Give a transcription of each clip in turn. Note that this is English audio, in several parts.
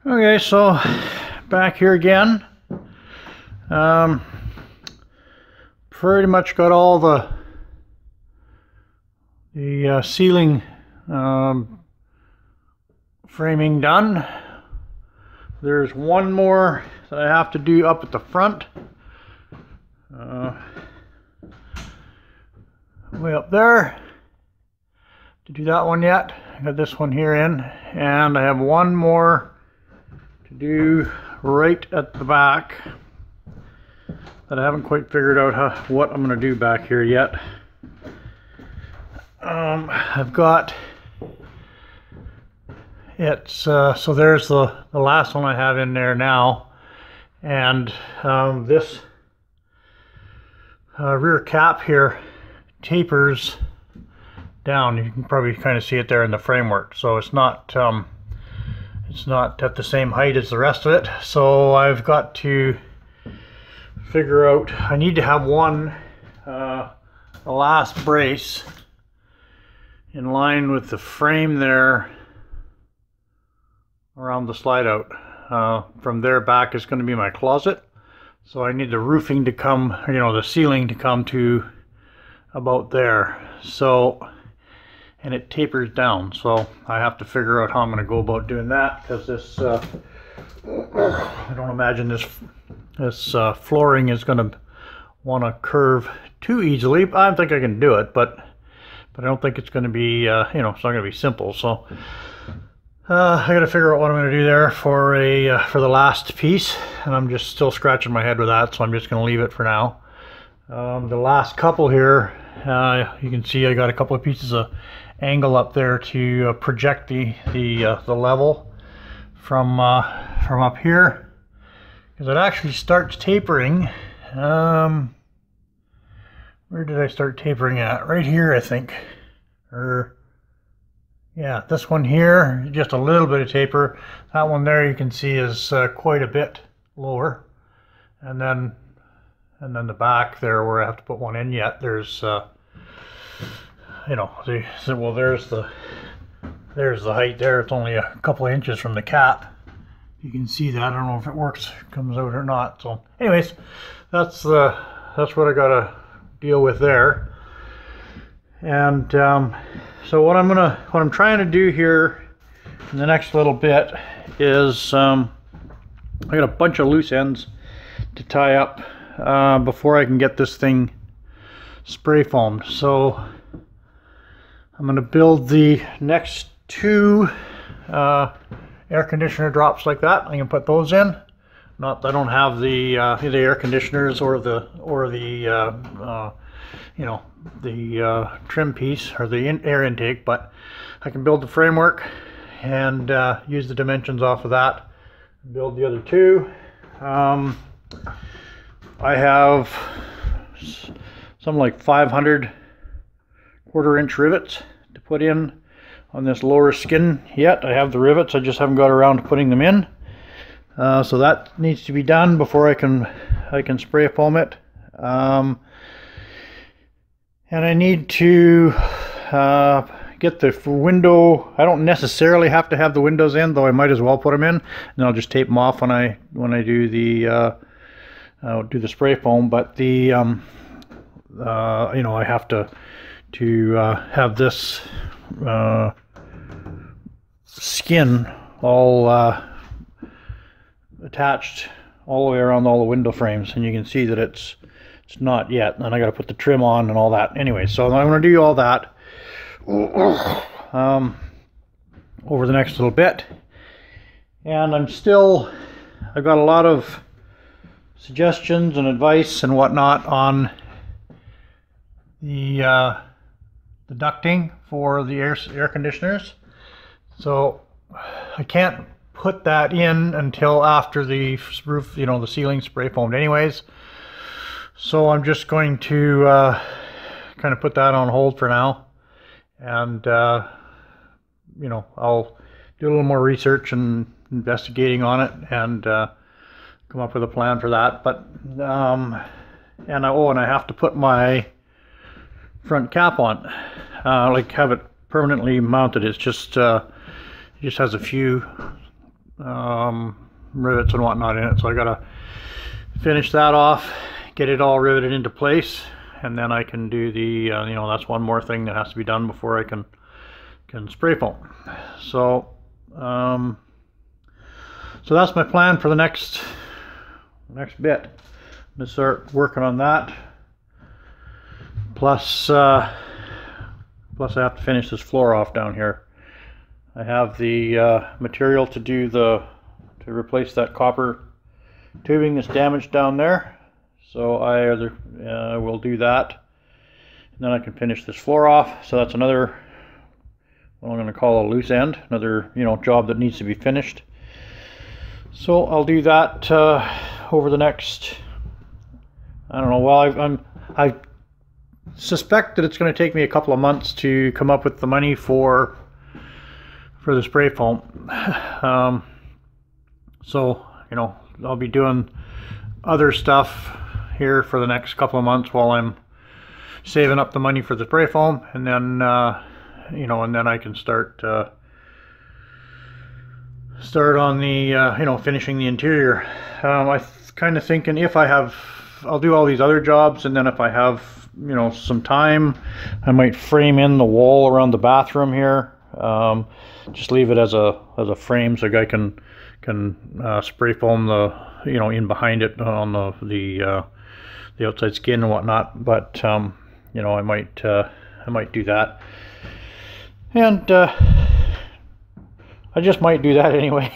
Okay, so back here again. Pretty much got all the ceiling framing done. There's one more that I have to do up at the front. Way up there. To do that one yet. I got this one here in, and I have one more to do right at the back that I haven't quite figured out what I'm going to do back here yet. I've got so there's the last one I have in there now, and this rear cap here tapers down. You can probably kind of see it there in the framework, so it's not at the same height as the rest of it. So I've got to figure out, I need to have one the last brace in line with the frame there around the slide out. From there back is going to be my closet, so I need the roofing to come, the ceiling to come to about there. So, and it tapers down, so I have to figure out how I'm going to go about doing that, because this I don't imagine this flooring is going to want to curve too easily. I think I can do it, but I don't think it's going to be it's not going to be simple. So I got to figure out what I'm going to do there for the last piece, and I'm just still scratching my head with that, so I'm just going to leave it for now. The last couple here, you can see I got a couple of pieces of angle up there to project the level from up here, because it actually starts tapering. Where did I start tapering at? Right here, I think. Or yeah, this one here, just a little bit of taper. That one there you can see is quite a bit lower, and then the back there where I have to put one in yet, there's there's the height there. It's only a couple of inches from the cap. You can see that. I don't know if it works, comes out or not. So anyways, that's what I gotta deal with there. And so what I'm trying to do here in the next little bit is I got a bunch of loose ends to tie up before I can get this thing spray foamed. So I'm going to build the next two air conditioner drops like that. I can put those in. I don't have the air conditioners or the trim piece or the air intake, but I can build the framework and use the dimensions off of that and build the other two. I have something like 500 1/4-inch rivets to put in on this lower skin yet. I have the rivets, I just haven't got around to putting them in. So that needs to be done before I can spray foam it. And I need to get the window. I don't necessarily have to have the windows in, though I might as well put them in, and I'll just tape them off when I do the spray foam. But the I have to have this skin all attached all the way around all the window frames, and you can see that it's not yet, and I got to put the trim on and all that. Anyway, so I'm going to do all that over the next little bit, and I've got a lot of suggestions and advice and whatnot on the ducting for the air conditioners. So I can't put that in until after the roof, the ceiling spray foamed anyways. So I'm just going to kind of put that on hold for now, and I'll do a little more research and investigating on it, and come up with a plan for that. But and I have to put my front cap on, like have it permanently mounted. It's just it just has a few rivets and whatnot in it. So I gotta finish that off, get it all riveted into place, and then I can do the you know, that's one more thing that has to be done before I can spray foam. So so that's my plan for the next bit. I'm gonna start working on that. Plus I have to finish this floor off down here. I have the material to do to replace that copper tubing that's damaged down there. So I will do that, and then I can finish this floor off. So that's another, what I'm going to call a loose end, another, you know, job that needs to be finished. So I'll do that over the next, I don't know, well, I suspect that it's going to take me a couple of months to come up with the money for the spray foam. So, you know, I'll be doing other stuff here for the next couple of months while I'm saving up the money for the spray foam, and then you know, and then I can start on the you know, finishing the interior. I kind of thinking, if I have, I'll do all these other jobs, and then if I have, you know, some time, I might frame in the wall around the bathroom here. Just leave it as a frame so a guy can spray foam the, you know, in behind it on the outside skin and whatnot. But you know, I might do that, and I just might do that anyway.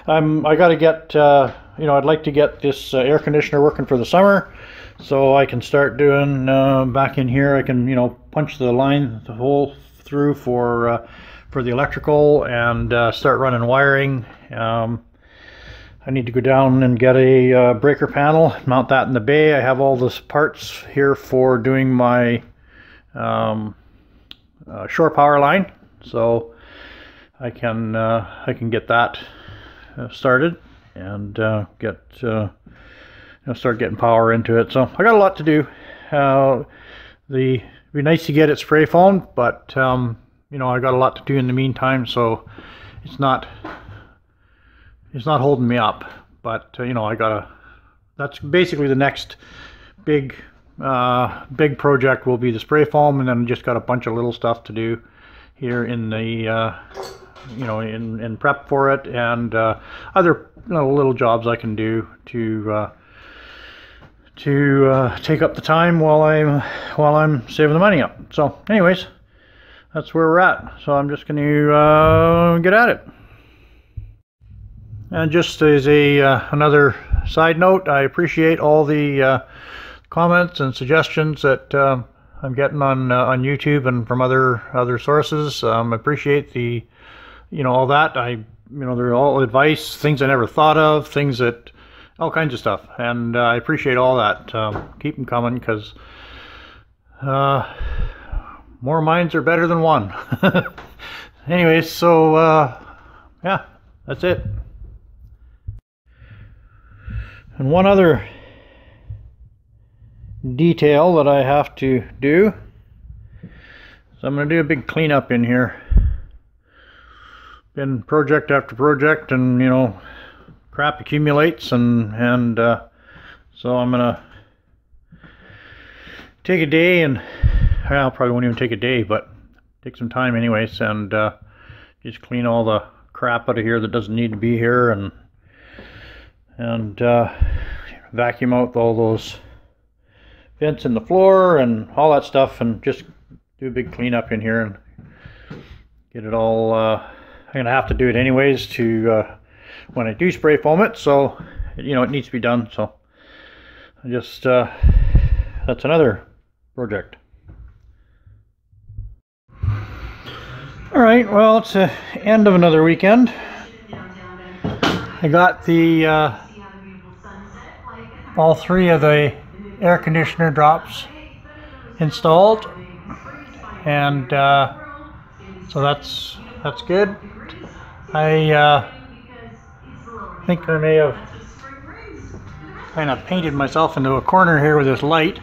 I got to get you know, I'd like to get this air conditioner working for the summer, so I can start doing back in here. I can, you know, punch the hole through for the electrical, and start running wiring. I need to go down and get a breaker panel, mount that in the bay. I have all the parts here for doing my shore power line, so I can get that started and get you know, start getting power into it. So I got a lot to do. It'd be nice to get it spray foamed, but you know, I got a lot to do in the meantime, so it's not holding me up. But you know, that's basically the next big project will be the spray foam, and then just got a bunch of little stuff to do here in the you know, in prep for it, and other, you know, little jobs I can do to take up the time while I'm saving the money up. So anyways, that's where we're at. So I'm just going to get at it. And just as another side note, I appreciate all the comments and suggestions that I'm getting on YouTube and from other sources. I appreciate the, you know, all that. You know, they're all advice, things I never thought of, things that, all kinds of stuff, and I appreciate all that. Keep them coming, because more minds are better than one. Anyways, so yeah, that's it. And one other detail that I have to do, so I'm going to do a big cleanup in here. Been project after project, and you know, crap accumulates, and so I'm gonna take a day, and I probably won't even take a day, but take some time anyways, and just clean all the crap out of here that doesn't need to be here, and vacuum out all those vents in the floor and all that stuff, and just do a big cleanup in here and get it all. I'm gonna have to do it anyways to when I do spray foam it, so you know, it needs to be done. So I just that's another project. All right, well, it's the end of another weekend. I got the all three of the air conditioner drops installed, and so that's good. I think I may have kind of painted myself into a corner here with this light.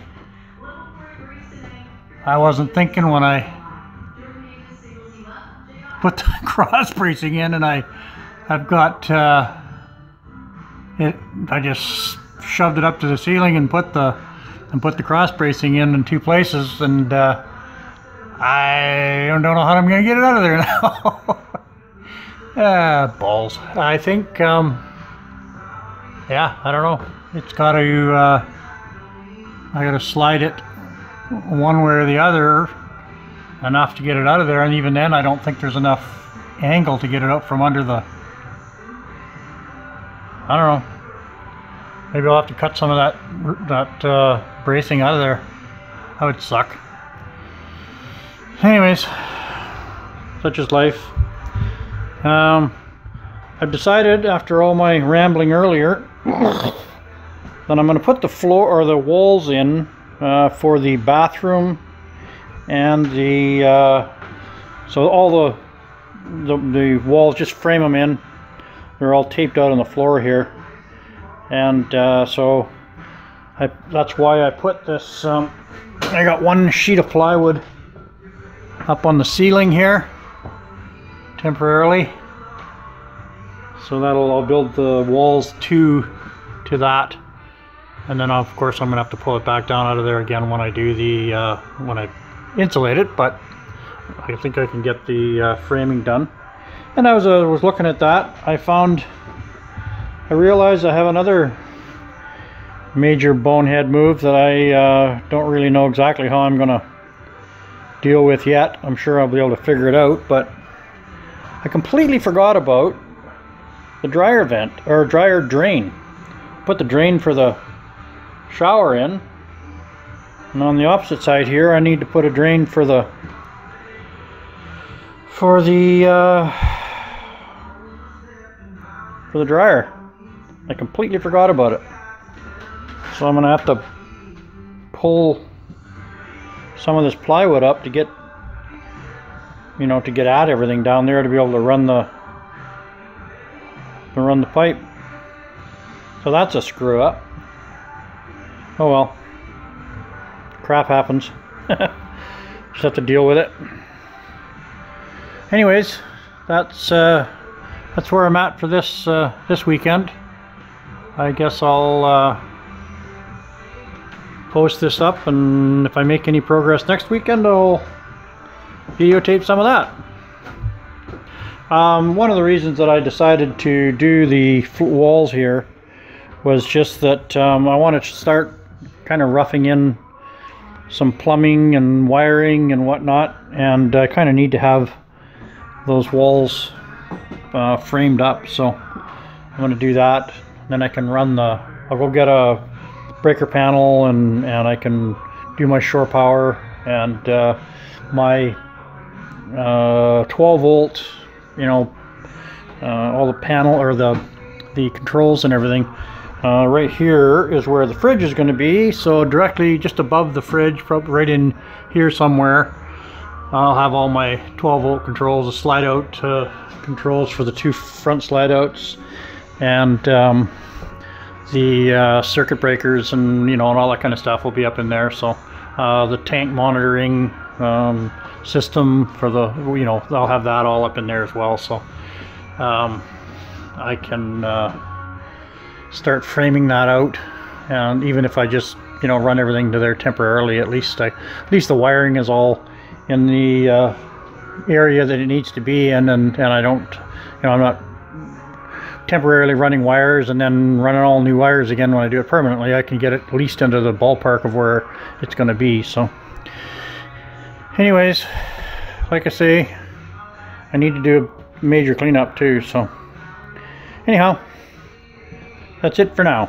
I wasn't thinking when I put the cross bracing in, and I I've got it. I just shoved it up to the ceiling and put the cross bracing in 2 places, and I don't know how I'm gonna get it out of there now. Balls. I think yeah, I don't know. It's got to I gotta slide it one way or the other enough to get it out of there, and even then I don't think there's enough angle to get it out from under the, I don't know, maybe I'll have to cut some of that bracing out of there. That would suck. Anyways, such is life. I've decided, after all my rambling earlier, that I'm going to put the floor or the walls in for the bathroom and the so all the walls, just frame them in. They're all taped out on the floor here, and so that's why I put this. I got 1 sheet of plywood up on the ceiling here temporarily, so I'll build the walls to that, and then of course I'm gonna have to pull it back down out of there again when I do the when I insulate it, but I think I can get the framing done. And I was looking at that, I realized I have another major bonehead move that I don't really know exactly how I'm gonna deal with yet. I'm sure I'll be able to figure it out, but I completely forgot about the dryer vent, or dryer drain. Put the drain for the shower in, and on the opposite side here I need to put a drain for the dryer. I completely forgot about it, so I'm gonna have to pull some of this plywood up to get, you know, to get at everything down there to be able to run the pipe. So that's a screw up. Oh well, crap happens. Just have to deal with it. Anyways, that's where I'm at for this weekend. I guess I'll post this up, and if I make any progress next weekend, I'll videotape some of that. One of the reasons that I decided to do the walls here was just that I wanted to start kind of roughing in some plumbing and wiring and whatnot, and I kind of need to have those walls framed up, so I'm going to do that. Then I can run I'll go get a breaker panel, and I can do my shore power and my 12 volt, you know, all the panel or the controls and everything. Right here is where the fridge is going to be, so directly just above the fridge, right in here somewhere, I'll have all my 12 volt controls, the slide out controls for the 2 front slide outs, and the circuit breakers, and you know, and all that kind of stuff will be up in there. So the tank monitoring system for the, you know, I'll have that all up in there as well. So I can start framing that out, and even if I just, you know, run everything to there temporarily, at least the wiring is all in the area that it needs to be in, and I don't, you know, I'm not temporarily running wires and then running all new wires again when I do it permanently. I can get it at least into the ballpark of where it's going to be. So anyways, like I say, I need to do a major cleanup too. So anyhow, that's it for now.